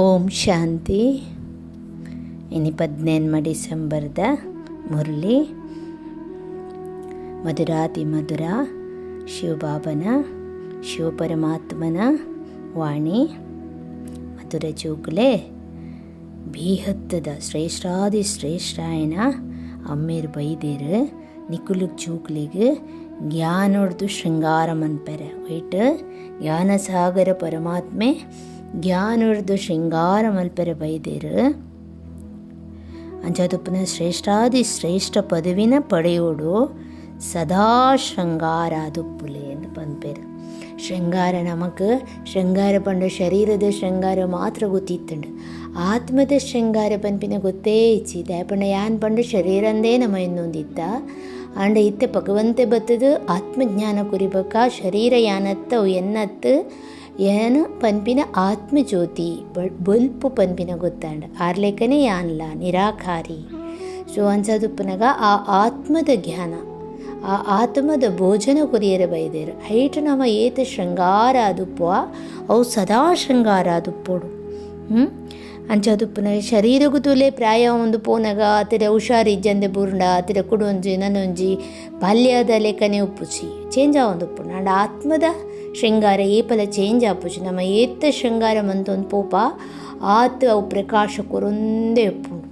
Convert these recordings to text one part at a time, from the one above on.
ಓಂ ಶಾಂತಿ. ಇನ್ನು 18 ಡಿಸೆಂಬರ್ದ ಮುರಳಿ ಮಧುರಾತಿ ಮಧುರ ಶಿವಬಾಬನ ಶಿವಪರಮಾತ್ಮನ ವಾಣಿ ಮಧುರ ಜೋಗುಲೆ ಬೀಹತ್ತದ ಶ್ರೇಷ್ಠಾದಿ ಶ್ರೇಷ್ಠಾಯನ ಅಮ್ಮೇರು ಬೈದೇರು ನಿಕುಲಿಗೆ ಜೋಗ್ಲಿಗೆ ಜ್ಞಾನೋಡ್ದು ಶೃಂಗಾರ ಮನ್ಪೆರೆ ವೈಟ್ ಜ್ಞಾನಸಾಗರ ಪರಮಾತ್ಮೆ ಜ್ಞಾನೋಡ್ದು ಶೃಂಗಾರ ಮಲ್ಪೆರೆ ಬೈದೇರು ಅಂಚದುಪ್ಪನ ಶ್ರೇಷ್ಠಾದಿ ಶ್ರೇಷ್ಠ ಪದವಿನ ಪಡೆಯೋಡು ಸದಾ ಶೃಂಗಾರ ದುಪ್ಪುಲೆ ಎಂದು ಪನ್ಪೇರು. ಶೃಂಗಾರ ನಮಕ್ ಶೃಂಗಾರ ಪಂಡ ಶರೀರದ ಶೃಂಗಾರ ಮಾತ್ರ ಗೊತ್ತಿತ್ತಂಡು, ಆತ್ಮದ ಶೃಂಗಾರ ಪನ್ಪಿನ ಗೊತ್ತೇ ಇಚ್ಚಿ ದಯಪಂಡ ಯಾನ್ ಪಂಡ ಶರೀರಂದೇ ನಮ್ಮ ಇನ್ನೊಂದಿತ್ತ ಅಂಡ ಇತ್ತೆ ಭಗವಂತೆ ಬತ್ತದು ಆತ್ಮಜ್ಞಾನ ಕುರಿಬೇಕ ಶರೀರ ಯಾನತ್ತ ಎನ್ನತ್ತು ಏನು ಪನ್ಪಿನ ಆತ್ಮಜ್ಯೋತಿ ಬಲ್ಪು ಪನ್ಪಿನ ಗೊತ್ತಾಂಡ ಆರ್ಲೇಖನೇ ಯಾನ್ಲ ನಿರಾಕಾರಿ. ಸೊ ಅನ್ಸದುಪ್ಪನಾಗ ಆ ಆತ್ಮದ ಜ್ಞಾನ ಆ ಆತ್ಮದ ಭೋಜನ ಕುರಿಯರ ಬೈದೇರು ಐಟ್ ನಮ್ಮ ಏತ ಶೃಂಗಾರ ಆದುಪ್ಪುವ ಅವು ಸದಾ ಶೃಂಗಾರ ಆದುಪ್ಪೋಡು. ಅಂಚದುಪ್ಪನ ಶರೀರಗೂ ತುಲೆ ಪ್ರಾಯ ಒಂದು ಪೋನಗ ಆತಿರ ಹುಷಾರಿಜ್ಜಂದೆ ಬುರುಂಡ ಆತಿರ ಕುಡೊಂಜಿ ನನೊಂಜಿ ಬಾಲ್ಯದ ಲೆಕ್ಕನೆ ಉಪ್ಪುಚಿ ಚೇಂಜ್ ಆವೊಂದುಪ್ಪು ನಾಡ ಆತ್ಮದ ಶೃಂಗಾರ ಏಪಲ ಚೇಂಜ್ ಆಪುಚಿ ನಮ್ಮ ಏತ್ತ ಶೃಂಗಾರ ಮಂತೊಂದು ಪೋಪ ಆತ ಅವು ಪ್ರಕಾಶ ಕೊರೊಂದೇ ಉಪ್ಪುಂಡು.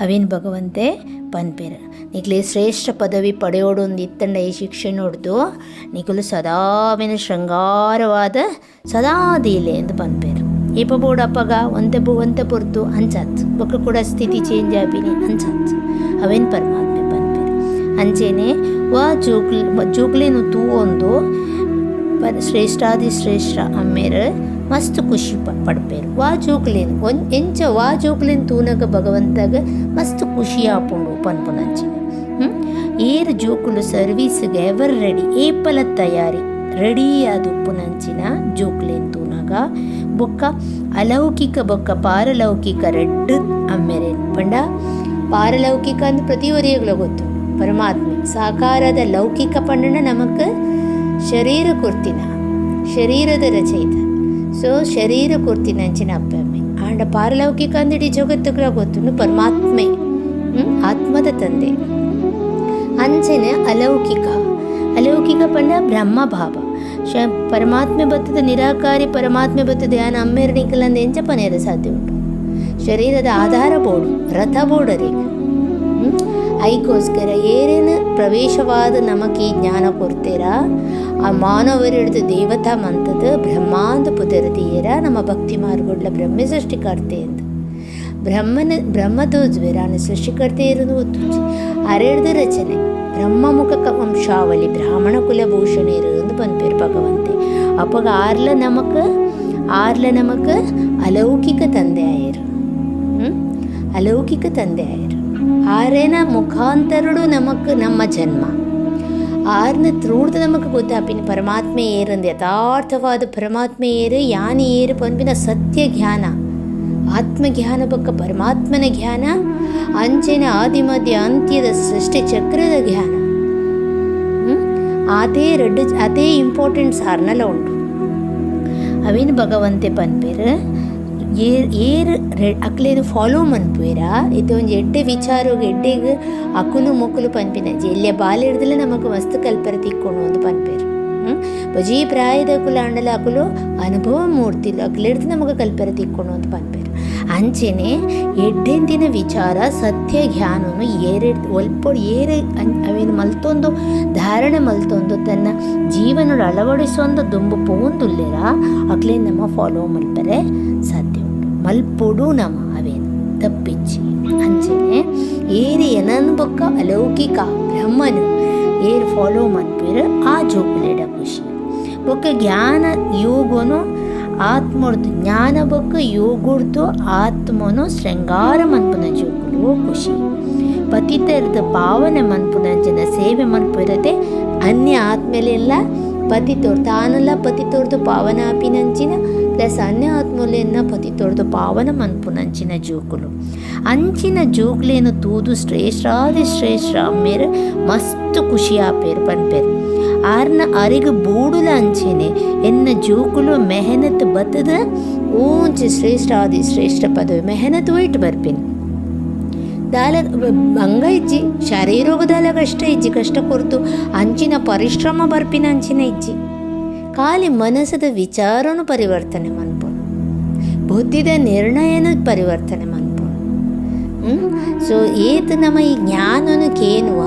ಅವೇನು ಭಗವಂತೆ ಪನ್ಪೇರ ನಿಕ್ಲೆ ಶ್ರೇಷ್ಠ ಪದವಿ ಪಡೆಯೋಡೊಂದು ಇತ್ತಂಡ ಈ ಶಿಕ್ಷೆ ನೋಡ್ದು ನಿಕಲು ಸದಾವಿನ ಶೃಂಗಾರವಾದ ಸದಾ ದೀಲೆ ಎಂದು ಪನ್ಪೇರು. ಏಪ ಬೋಡಪ್ಪಗ ಒಂತೆ ಪೊರ್ತು ಅಂಚತ್ ಬೊಕ್ಕ ಕೂಡ ಸ್ಥಿತಿ ಚೇಂಜ್ ಆಪಿನಿ ಅಂಚತ್ ಅವೇನು ಪರಮಾತ್ಮೆ ಪನ್ಪೇರು. ಅಂಚೆನೆ ವಾ ಜೋಗ್ಲೇನು ತೂ ಒಂದು ಶ್ರೇಷ್ಠಾದಿ ಶ್ರೇಷ್ಠ ಅಮ್ಮೇರು ಮಸ್ತ್ ಖುಷಿ ಪಡ್ಪೇರು. ವಾ ಜೋಗ್ಲೇನು ಎಂಚ ವಾ ಜೋಗ್ಲೇನು ತೂನಗ ಭಗವಂತಾಗ ಮಸ್ತ್ ಖುಷಿ ಆಪುಂಡು ಪನ್ಪುನಂಚಿನ ಏರು ಜೋಕುಲು ಸರ್ವೀಸ್ಗೆ ಎವರ್ ರೆಡಿ ಏಪಲ ತಯಾರಿ ರೆಡಿ ಆದುಪ್ಪುನಂಚಿನ ಜೋಕ್ಲೇನು ತೂನಗ ಬೊಕ್ಕ ಅಲೌಕಿಕ ಬೊಕ್ಕ ಪಾರಲೌಕಿಕ ರೆಡ್ ಅಮ್ಮೆರೇನು ಪಂಡ ಪಾರಲೌಕಿಕ ಅಂದ್ರೆ ಪ್ರತಿವರಿಯಗಳು ಗೊತ್ತು ಪರಮಾತ್ಮೆ ಸಾಕಾರದ ಲೌಕಿಕ ಪಂಡನ ನಮಕ್ ಶರೀರ ಕುರ್ತಿನ ಶರೀರದ ರಚಯಿತ. ಸೊ ಶರೀರ ಕುರ್ತಿನಂಚಿನ ಅಪ್ಪಮ್ಮೆ ಆಂಡ ಪಾರಲೌಕಿಕ ಅಂದಿಡಿ ಜಗತ್ತುಗಳ ಗೊತ್ತು ಪರಮಾತ್ಮೆ ಆತ್ಮದ ತಂದೆ. ಅಂಚೆನೆ ಅಲೌಕಿಕ ಪಂಡ ಬ್ರಹ್ಮಭಾವ ಪರಮಾತ್ಮೆ ಬತ್ತದ ನಿರಾಕಾರಿ ಪರಮಾತ್ಮೆ ಬತ್ತದ ಯಾನ ಅಮ್ಮೇರಣಿಕಲಂದ ಎಂಚ ಪನೆಯದ ಸಾಧ್ಯ ಉಂಟು. ಶರೀರದ ಆಧಾರ ಬೋರ್ಡು ರಥ ಬೋರ್ಡರಿ ಐಗೋಸ್ಕರ ಏನೇನು ಪ್ರವೇಶವಾದ ನಮಗೆ ಈ ಜ್ಞಾನ ಕೊಡ್ತೀರ ಆ ಮಾನವರಿಡ್ದು ದೇವತಾ ಮಂತದ ಬ್ರಹ್ಮಾಂಡ ಪುದರದಿಯರ ನಮ್ಮ ಭಕ್ತಿ ಮಾರ್ಗೊಡ್ಲ ಬ್ರಹ್ಮ ಸೃಷ್ಟಿಕರ್ತೆ ಅಂತ ಬ್ರಹ್ಮದೋಜ್ವೇರಾನ ಸೃಷ್ಟಿಕರ್ತೆ ಇರೋದು ಗೊತ್ತು ಅರೆಡ್ದ ರಚನೆ ಬ್ರಹ್ಮಮುಖ ವಂಶಾವಳಿ ಬ್ರಾಹ್ಮಣ ಕುಲಭೂಷಣರು ಎಂದು ಪನ್ಪೇರು ಭಗವಂತೆ. ಅಪ್ಪಗ ಆರ್ಲ ನಮಕ್ ಅಲೌಕಿಕ ತಂದೆ ಆಯರು ಅಲೌಕಿಕ ತಂದೆ ಆಯರು ಆರೇನ ಮುಖಾಂತರಡು ನಮಕ್ ನಮ್ಮ ಜನ್ಮ ಆರ್ನ ತ್ರೂಡ್ದ ನಮಕ್ ಗೊತ್ತಾಪಿನ ಪರಮಾತ್ಮೆ ಏರಂದು ಯಥಾರ್ಥವಾದ ಪರಮಾತ್ಮೆ ಏರು ಯಾನಿ ಏರು ಪನ್ಪಿನ ಸತ್ಯ ಜ್ಞಾನ ಆತ್ಮಜ್ಞಾನ ಬೊಕ್ಕ ಪರಮಾತ್ಮನ ಜ್ಞಾನ ಅಂಚೆನ ಆದಿಮಧ್ಯ ಅಂತ್ಯದ ಸೃಷ್ಟಿ ಚಕ್ರದ ಜ್ಞಾನ ಅದೇ ಇಂಪಾರ್ಟೆಂಟ್ ಸಾರ್ನಲ್ಲ ಉಂಟು. ಅವೇನು ಭಗವಂತೆ ಪನ್ಪೇರು ಏರು ಅಕ್ಲೇನು ಫಾಲೋ ಮನ್ಪೇರ ಇದು ಒಂದು ಎಡ್ಡೆ ವಿಚಾರೋಗ ಎಡ್ಡೆಗೆ ಅಕುಲು ಮೊಕುಲು ಪನ್ಪಿನ ಎಲ್ಲೆ ಬಾಲ್ ಹಿಡ್ದಲೆ ನಮಗೆ ಮಸ್ತ್ ಕಲ್ಪರೆ ತಿಕ್ಕೊಂಡು ಒಂದು ಪನ್ಪೇರು ಬಜಿ ಪ್ರಾಯದ ಅಕುಲ ಅಂಡಲ ಅಕುಲು ಅನುಭವ ಮೂಡ್ತಿಲ್ಲ ಅಕ್ಲಿಡ್ದು ನಮಗೆ ಕಲ್ಪರೆ ತಿಕ್ಕೊಂಡು ಒಂದು ಪನ್ಪೇರು. ಅಂಚೆನೆ ಎಡ್ಡೆಂದಿನ ವಿಚಾರ ಸತ್ಯ ಜ್ಞಾನನು ಒಲ್ಪೊಡು ಅವೇನು ಮಲ್ತೊಂದು ಧಾರಣೆ ಮಲ್ತೊಂದು ತನ್ನ ಜೀವನದ ಅಳವಡಿಸೊಂದು ದುಂಬು ಪೋಂದುಲ್ಲೆರ ಅಕ್ಲೇ ನಮ್ಮ ಫಾಲೋ ಮಲ್ಪರೆ ಸಾಧ್ಯ ಉಂಟು ಮಲ್ಪೊಡು ನಮ್ಮ ಅವೇನು ತಪ್ಪಿಚ್ಚಿ. ಅಂಚೆನೆ ಏರಿ ಏನನ್ ಬೊಕ್ಕ ಅಲೌಕಿಕ ಬ್ರಹ್ಮನು ಏರು ಫಾಲೋ ಮನ್ಪೇರು ಆ ಜೋಕುಲೆಡ ಖುಷಿ ಬೊಕ್ಕ ಜ್ಞಾನ ಯೋಗನು ಆತ್ಮರ್ದು ಜ್ಞಾನ ಬೊಕ್ಕ ಯೋಗುಡ್ದು ಆತ್ಮನು ಶೃಂಗಾರ ಮನ್ಪುನ ಜೋಕುಲು ಖುಷಿ ಪತಿತರ್ದ ಪಾವನೆ ಮನ್ಪುನಂಚಿನ ಸೇವೆ ಮನ್ಪುರದೆ ಅನ್ಯ ಆತ್ಮೇಲೆಲ್ಲ ಪತಿತೋರ್ ತಾನೆಲ್ಲ ಪತಿತೋರ್ದು ಪಾವನ ಆಪಿನಂಚಿನ ಪ್ಲಸ್ ಅನ್ಯ ಆತ್ಮಲೆನ್ನ ಪತಿತೋರ್ದು ಪಾವನ ಮನ್ಪುನಂಚಿನ ಜೋಕುಲು ಅಂಚಿನ ಜೋಕ್ಲೇನು ತೂದು ಶ್ರೇಷ್ಠಾದಿ ಶ್ರೇಷ್ಠ ಅಮ್ಮೇರು ಮಸ್ತ್ ಖುಷಿ ಆಪೇರು ಪನ್ಪೇರು. ಆರ್ನ ಅರಿಗ ಬೂಡುಲ ಅಂಚೆನೆ ಎನ್ನ ಜೋಕುಲು ಮೆಹನತ್ ಬತ್ತದ ಊಂಚಿ ಶ್ರೇಷ್ಠ ಆದಿ ಶ್ರೇಷ್ಠ ಪದವಿ ಮೆಹನತ್ ಒಯ್ಟ್ ಬರ್ಪಿನಿ ದಾಲ ಹಂಗ ಇಜ್ಜಿ ಶರೀರೋಗದಾಲ ಕಷ್ಟ ಇಜ್ಜಿ ಕಷ್ಟ ಕೊರ್ತು ಅಂಚಿನ ಪರಿಶ್ರಮ ಬರ್ಪಿನ ಅಂಚಿನ ಇಜ್ಜಿ ಖಾಲಿ ಮನಸ್ಸದ ವಿಚಾರನೂ ಪರಿವರ್ತನೆ ಮನ್ಪೋಣ ಬುದ್ಧಿದ ನಿರ್ಣಯನೂ ಪರಿವರ್ತನೆ ಮನ್ಪೋಣ ಸೊ ಏತ್ ನಮ್ಮ ಈ ಜ್ಞಾನನು ಕೇನುವ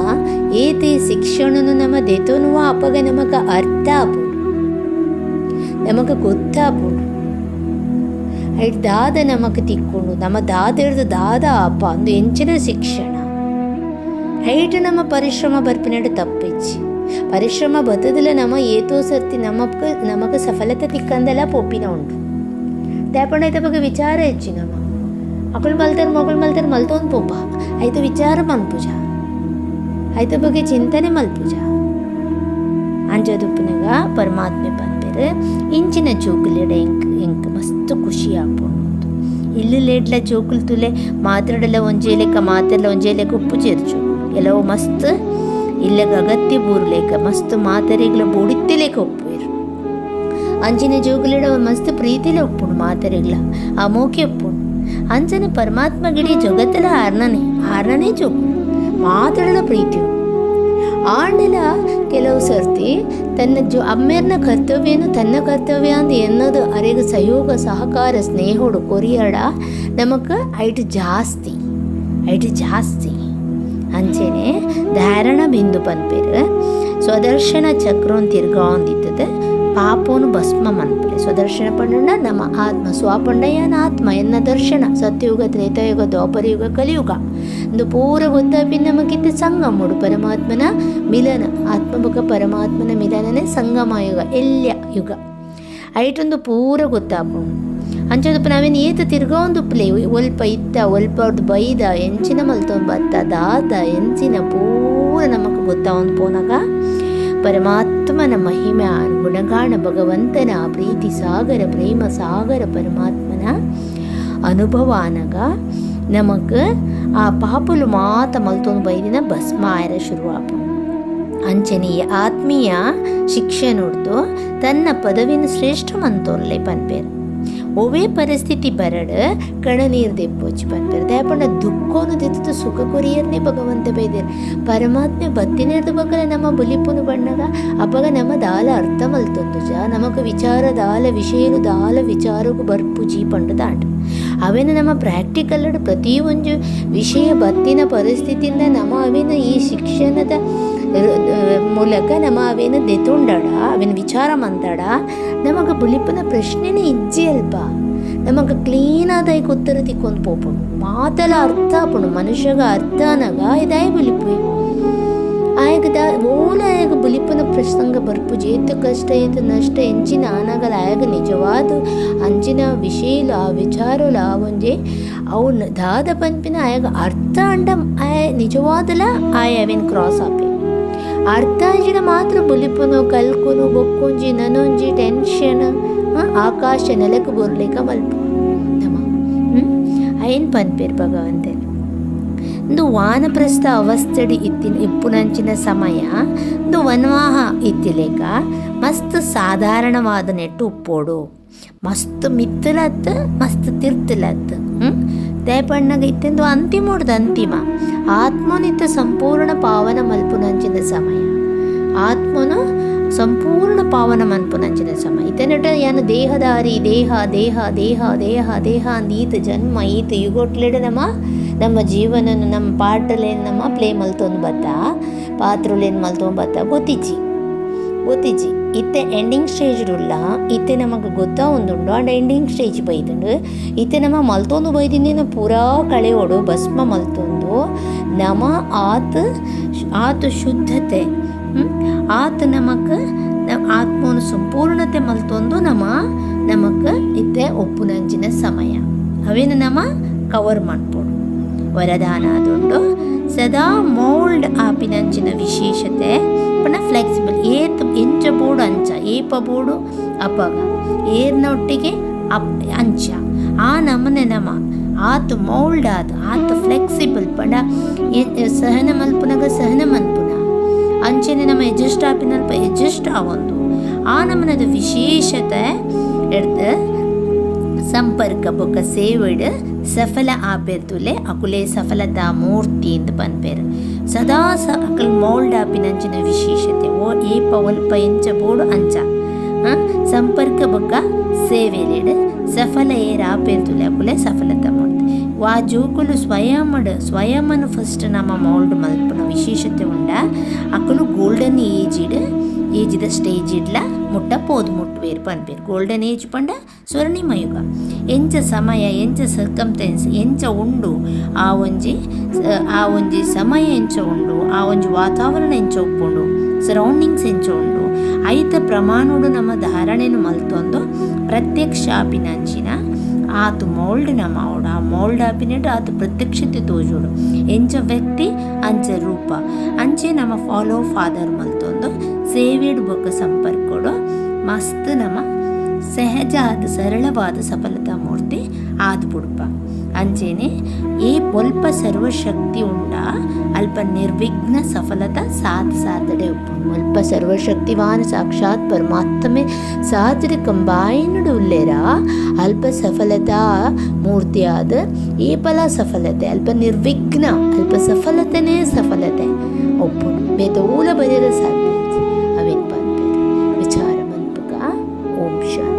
ಏತ್ ಈ ಶಿಕ್ಷಣನು ನಮ್ಮ ದೆತೋನುವ ಅಪಗ ನಮಗ ಅರ್ಥ ಆಪುಂಡು ನಮಗ ಗೊತ್ತಾಪುಂಡು ಐಟ್ ದಾದ ನಮಕ್ ತಿಕ್ಕೊಂಡು ನಮ್ಮ ದಾದ ಹಿಡ್ದು ದಾದ ಅಪ್ಪ ಒಂದು ಎಂಚಿನ ಶಿಕ್ಷಣ ಐಟ್ ನಮ್ಮ ಪರಿಶ್ರಮ ಬರ್ಪಿನಡು ತಪ್ಪಿಚ್ಚಿ ಪರಿಶ್ರಮ ಬತ್ತದಿಲ್ಲ ನಮ್ಮ ಏತೋ ಸರ್ತಿ ನಮಗ ಸಫಲತೆ ತಿಕ್ಕಂದೆಲ್ಲ ಪೊಪ್ಪಿನ ಉಂಟು ದ್ಯಾಪಂಡ ಐತ ಬಗ್ಗೆ ವಿಚಾರ ಹೆಚ್ಚಿ ನಮ್ಮ ಮಕ್ಕಳು ಮಲ್ತಾರೆ ಮಲ್ತೊಂದು ಪೊಪ್ಪ ಐತ ವಿಚಾರ ಮಲ್ಪುಜ ಐತ ಬಗ್ಗೆ ಚಿಂತನೆ ಮಲ್ಪುಜ ಅಂಜದುಪ್ಪನಾಗ ಪರಮಾತ್ಮೆ ಬಂದಿರು ಇಂಚಿನ ಜೋಕುಲಿಡ ಎಂಕ್ ಮಸ್ತ್ ಖುಷಿ ಆಪುಂಡು ಇಲ್ಲು ಲೇಟ್ಲ ಜೋಕುಲು ತುಲೆ ಮಾತಾಡಲ್ಲ ಒಂಜೇಲೆಕ್ಕ ಮಾತೆಲ್ಲ ಒಂಜೇಲೆಕ್ಕ ಉಪ್ಪು ಚೇರ್ಚು ಎಲ್ಲವೋ ಮಸ್ತ್ ಇಲ್ಲಗ ಅಗತ್ಯ ಬೂರ್ಲೇಕ ಮಸ್ತ್ ಮಾತರೆಗ್ಲ ಬೊಡಿತ್ತಿಲೇಕ ಉಪ್ಪುವೆರು ಅಂಚಿನ ಜೋಕುಲಿಡ ಮಸ್ತ್ ಪ್ರೀತಿಲೆ ಉಪ್ಪುಂಡು ಮಾತರೆಗ್ಲ ಆ ಮೋಕೆ ಉಪ್ಪುಂಡು ಅಂಚನೆ ಪರಮಾತ್ಮ ಗಿಡಿ ಜಗತ್ತಲ ಆರ್ನನೇ ಜೋಕುಲು ಮಾತಾಡಲ ಪ್ರೀತಿ ಆಂಡೆಲ ಕೆಲವು ಸರ್ತಿ ತನ್ನ ಅಮ್ಮೇರ್ನ ಕರ್ತವ್ಯನು ತನ್ನ ಕರ್ತವ್ಯ ಅಂತ ಎನ್ನೋದು ಅರೆಗ ಸಹಯೋಗ ಸಹಕಾರ ಸ್ನೇಹೋಡು ಕೊರಿಯಾಡ ನಮಕ್ ಐಟ್ ಜಾಸ್ತಿ ಅಂಚೆನೆ ಧಾರಣ ಬಿಂದು ಪನ್ಪೇರು ಸ್ವದರ್ಶನ ಚಕ್ರೋನ್ ತಿರ್ಗಾಂದಿತ್ತದ ಪಾಪೋನು ಭಸ್ಮ ಮನ್ಪಲೆ ಸ್ವದರ್ಶನ ಪಂಡ ನಮ್ಮ ಆತ್ಮ ಸ್ವಪಂಡಯ್ಯನ ಆತ್ಮ ಎನ್ನ ದರ್ಶನ ಸತ್ಯಯುಗ ತ್ರೇತಾಯುಗ ದ್ವಾಪರಯುಗ ಕಲಿಯುಗ ಒಂದು ಪೂರ ಗೊತ್ತಾಪಿನ ನಮಗಿದ್ದ ಸಂಗಮುಡು ಪರಮಾತ್ಮನ ಮಿಲನ ಆತ್ಮಮುಖ ಪರಮಾತ್ಮನ ಮಿಲನನೇ ಸಂಗಮ ಯುಗ ಎಲ್ಯ ಯುಗ ಐಟೊಂದು ಪೂರ ಗೊತ್ತಾಪುಂಡು ಅಂಚದಪ್ಪ ನಾವೇನು ಏತ ತಿರ್ಗಾಂದುಪ್ಪಲೆ ಒಲ್ಪ ಇತ್ತ ಒಲ್ಪ ಅವ್ರದ್ದು ಬೈದ ಎಂಚಿನ ಮಲ್ತೊಂದು ಬತ್ತ ದಾದ ಎಂಚಿನ ಪೂರ ನಮಕ್ ಗೊತ್ತಾವೊಂದು ಪೋನಾಗ ಪರಮಾತ್ಮನ ಮಹಿಮೆ ಗುಣಗಾಣ ಭಗವಂತನ ಪ್ರೀತಿ ಸಾಗರ ಪ್ರೇಮ ಸಾಗರ ಪರಮಾತ್ಮನ ಅನುಭವ ಆನಾಗ ನಮಕ್ ಆ ಪಾಪುಲು ಮಾತ ಮಲ್ತೊಂದು ಬೈದಿನ ಭಸ್ಮ ಆಯ್ರ ಶುರುವಾಪ ಅಂಚನೆಯ ಆತ್ಮೀಯ ಶಿಕ್ಷೆ ನೋಡ್ದು ತನ್ನ ಪದವಿನ ಶ್ರೇಷ್ಠ ಮಂತೋರ್ಲೆ ಪನ್ಪೇರು ಒವೇ ಪರಿಸ್ಥಿತಿ ಬರಡು ಕಣನೀರು ದೆಪ್ಪೋಚಿ ಪನ್ಪೇರು ದಯಪಂಡ ದುಃಖನು ದಿತ್ತು ಸುಖ ಕೊರಿಯರ್ನೇ ಭಗವಂತ ಬೈದೇರು ಪರಮಾತ್ಮೆ ಬತ್ತಿನೇರ್ದು ಬಗ್ಗಲ ನಮ್ಮ ಬುಲಿಪುನು ಬಣ್ಣಗ ಅಪಗ ನಮ್ಮ ದಾಲ ಅರ್ಥ ಮಲ್ತೊಂದುಜ ನಮಗ ವಿಚಾರ ದಾಲ ವಿಷಯಲು ದಾಲ ವಿಚಾರಕ್ಕೂ ಬರ್ಪುಜಿ ಪಂಡು ದಾಂಡ ಅವೇನು ನಮ್ಮ ಪ್ರಾಕ್ಟಿಕಲ್ ಪ್ರತಿಯೊಂದು ವಿಷಯ ಬತ್ತಿನ ಪರಿಸ್ಥಿತಿಯಿಂದ ನಮ್ಮ ಅವೇನ ಈ ಶಿಕ್ಷಣದ ಮೂಲಕ ನಮ್ಮ ಅವೇನು ದೆತುಂಡಾಡ ಅವೇನು ವಿಚಾರ ಮಂತಾಡ ನಮಗೆ ಬುಲಿಪನ ಪ್ರಶ್ನೆನೇ ಇಜ್ಜಿ ಅಲ್ಪ ನಮಗೆ ಕ್ಲೀನಾದ ಉತ್ತರ ತಿಕ್ಕೊಂಡು ಪೋಪುಂಡು ಮಾತೆಲ್ಲ ಅರ್ಥ ಆಪುಂಡು ಮನುಷ್ಯಗ ಅರ್ಥ ಅನಾಗ ಇದಾಯ ಬುಲಿಪು ಆಯಗದ ಓಲ ಆಯಗ ಬುಲಿಪನ ಪ್ರಸಂಗ ಬರ್ಪುಜಿ ಏತು ಕಷ್ಟ ಏತು ನಷ್ಟ ಎಂಚಿನ ಆನಾಗಲ ಆಯಗ ನಿಜವಾದ ಅಂಚಿನ ವಿಷಯಲ ಆ ವಿಚಾರಲ ಒಂಜೆ ಅವು ದಾದ ಪಂಪಿನ ಆಯಗ ಅರ್ಥ ಅಂಡ ಆಯ ನಿಜವಾದಲ ಆಯ ಅವೇನು ಕ್ರಾಸ್ ಆಪಿ ಅರ್ಥ ಆಯ್ಜಿನ ಮಾತ್ರ ಬುಲಿಪುನು ಕಲ್ಕುನು ಬೊಕ್ಕೊಂಜಿ ನನೊಂಜಿ ಟೆನ್ಷನ್ ಆಕಾಶ ನೆಲಕ್ಕೆ ಬರ್ಲಿಕ್ಕ ಮಲ್ಪು ನಮ್ಮ ಐನ್ ಪನ್ಪೇರು ಭಗವಂತೆ ಒಂದು ವಾನಪ್ರಸ್ಥ ಅವಸ್ಥೆಡಿ ಇಪ್ಪುನಂಚಿನ ಸಮಯ ಒಂದು ವನ್ವಾಹ ಇತ್ತಿಲೇಕ ಮಸ್ತ್ ಸಾಧಾರಣವಾದ ನೆಟ್ಟು ಉಪ್ಪೋಡು ಮಸ್ತ್ ಮಿತ್ತಲತ್ ಮಸ್ತ್ ತಿರ್ತಲತ್ ದಯಪಣ್ಣಗ ಇತ್ತೆಂದು ಅಂತಿಮ ಆತ್ಮನಿತ್ತ ಸಂಪೂರ್ಣ ಪಾವನ ಮಲ್ಪುನಂಚಿನ ಸಮಯ ಆತ್ಮನು ಸಂಪೂರ್ಣ ಪಾವನ ಮನ್ಪುನಂಚಿನ ಸಮಯ ಇತನಟ ಯಾನು ದೇಹದಾರಿ ದೇಹ ದೇಹ ದೇಹ ದೇಹ ದೇಹ ಅಂದೀತ ಜನ್ಮ ಈತ ಯುಗೊಟ್ಲೆಡೆ ನಮ್ಮ ಜೀವನನು ನಮ್ಮ ಪಾಠಲೇನು ನಮ್ಮ ಪ್ಲೇ ಮಲ್ತೊಂದು ಬತ್ತ ಪಾತ್ರುಲೇನು ಮಲ್ತೊಂದು ಬತ್ತ ಗೊತ್ತಿಜ್ಜಿ ಇತ್ತೆ ಎಂಡಿಂಗ್ ಸ್ಟೇಜ್ ಉಲ್ಲ ಇತ್ತೆ ನಮಗೆ ಗೊತ್ತಾ ಒಂದುಂಡು ಆಂಡ ಎಂಡಿಂಗ್ ಸ್ಟೇಜ್ ಬೈದುಂಡು ಇತ್ತೆ ನಮ್ಮ ಮಲ್ತೊಂದು ಬೈದಿನ ಪೂರಾ ಕಳೆಯೋಡು ಭಸ್ಮ ಮಲ್ತೊಂದು ನಮ ಆತ ಶುದ್ಧತೆ ಆತ ನಮಕ್ ಆತ್ಮನ ಸಂಪೂರ್ಣತೆ ಮಲ್ತೊಂದು ನಮಕ್ ಇತ್ತೆ ಒಪ್ಪುನಂಚಿನ ಸಮಯ ಅವೇನು ನಮ್ಮ ಕವರ್ ಮಾಡ್ಬೋದು ವರದಾನ ಅದುಂಡು ಸದಾ ಮೌಲ್ಡ್ ಆಪಿನಂಚಿನ ವಿಶೇಷತೆ ಪಣ ಫ್ಲೆಕ್ಸಿಬಲ್ ಏತ್ ಎಂಚ ಬೋಡು ಅಂಚ ಏಪ ಬೋಡು ಅಪಗ ಏರ್ನೊಟ್ಟಿಗೆ ಅಂಚ ಆ ನಮನೆ ಆತು ಮೌಲ್ಡ್ ಆತು ಫ್ಲೆಕ್ಸಿಬಲ್ ಪಂಡ ಸಹನ ಮಲ್ಪುನಗ ಸಹನ ಮನ್ಪುನ ಅಂಚೆನೆ ನಮ್ಮ ಎಡ್ಜಸ್ಟ್ ಆಪಿನಲ್ಪ ಎಡ್ಜಸ್ಟ್ ಆವೊಂದು ಆ ನಮ್ಮನದ ವಿಶೇಷತೆ ಎಡ್ದು ಸಂಪರ್ಕ ಬೊಕ್ಕ ಸೇವಡ್ ಸಫಲ ಆಪೆರ್ತುಲೆ ಅಕುಲೆ ಸಫಲತಾ ಮೂರ್ತಿ ಅಂತ ಪನ್ಪೇರು ಸದಾ ಅಕಲ್ ಮೌಲ್ಡ್ ಆಪಿನಂಚಿನ ವಿಶೇಷತೆ ಓ ಏಪ ಒಲ್ಪ ಎಂಚ ಬೋಡು ಅಂಚ ಸಂಪರ್ಕ ಬೊಕ್ಕ ಸೇವೆಲೆಡ್ ಸಫಲ ಏರ ಆಪೆರ್ತುಲೆ ಅಕುಲೆ ಸಫಲತಾ ಮೂರ್ತಿ ವಾ ಜೋಕುಲು ಸ್ವಯಂನು ಫಸ್ಟ್ ನಮ್ಮ ಮೌಲ್ಡ್ ಮಲ್ಪನ ವಿಶೇಷತೆ ಉಂಡ ಅಕುಲು ಗೋಲ್ಡನ್ ಏಜಿದ ಸ್ಟೇಜ್ ಇಡ್ಲ ಮುಟ್ಟ ಪೋದು ಮುಟ್ಟುವೇರು ಪನ್ಪೇರು ಗೋಲ್ಡನ್ ಏಜ್ ಪಂಡ ಸ್ವರ್ಣಿಮ ಯುಗ ಎಂಚ ಸಮಯ ಎಂಚ ಸರ್ಕಮ್ಟೆನ್ಸ್ ಎಂಚ ಉಂಡು ಆ ಒಂಜಿ ಸಮಯ ಎಂಚ ಉಂಡು ಆ ಒಂಜಿ ವಾತಾವರಣ ಎಂಚ ಉಪ್ಪುಂಡು ಸರೌಂಡಿಂಗ್ಸ್ ಎಂಚ ಉಂಡು ಐತ ಪ್ರಮಾಣೋಡು ನಮ್ಮ ಧಾರಣೆನು ಮಲ್ತೊಂದು ಪ್ರತ್ಯಕ್ಷ ಆಪಿನಂಚಿನ ಆತು ಮೌಲ್ಡ್ ನಮ್ಮ ಅವಡು ಆ ಮೌಲ್ಡ್ ಆಪಿನಟ್ಟು ಆತು ಪ್ರತ್ಯಕ್ಷತೆ ತೋಜೋಡು ಎಂಚ ವ್ಯಕ್ತಿ ಅಂಚ ರೂಪ ಅಂಚೆ ನಮ್ಮ ಫಾಲೋ ಫಾದರ್ ಮಲ್ತೊಂದು ಸೇವೆಡ್ ಬೊಕ್ಕ ಸಂಪರ್ಕೋಡು ಮಸ್ತ್ ನಮ್ಮ ಸಹಜಾದ ಸರಳವಾದ ಸಫಲತಾ ಮೂರ್ತಿ ಆದು ಬುಡ್ಪ ಅಂಚೆನೆ ಏ ಒಲ್ಪ ಸರ್ವಶಕ್ತಿ ಉಂಡ ಅಲ್ಪ ನಿರ್ವಿಘ್ನ ಸಫಲತಾ ಸಾಧಡೆ ಉಪ್ಪು ಒಲ್ಪ ಸರ್ವಶಕ್ತಿವಾನ ಸಾಕ್ಷಾತ್ ಪರಮಾತ್ಮೆ ಸಾಧನೆ ಕಂಬಾಯಿನಡು ಉಲ್ಲೇರ ಅಲ್ಪ ಸಫಲತಾ ಮೂರ್ತಿಯಾದ ಏ ಫಲ ಸಫಲತೆ ಅಲ್ಪ ನಿರ್ವಿಘ್ನ ಅಲ್ಪ ಸಫಲತೆನೇ ಸಫಲತೆ ಒಪ್ಪು ಬೇತೋಲ ಬರೆಯದ ಸಾಧ್ಯ ಅವೇನು ವಿಚಾರ ಮನ್ಪುಗ ಓಂ ಶಾಂತಿ.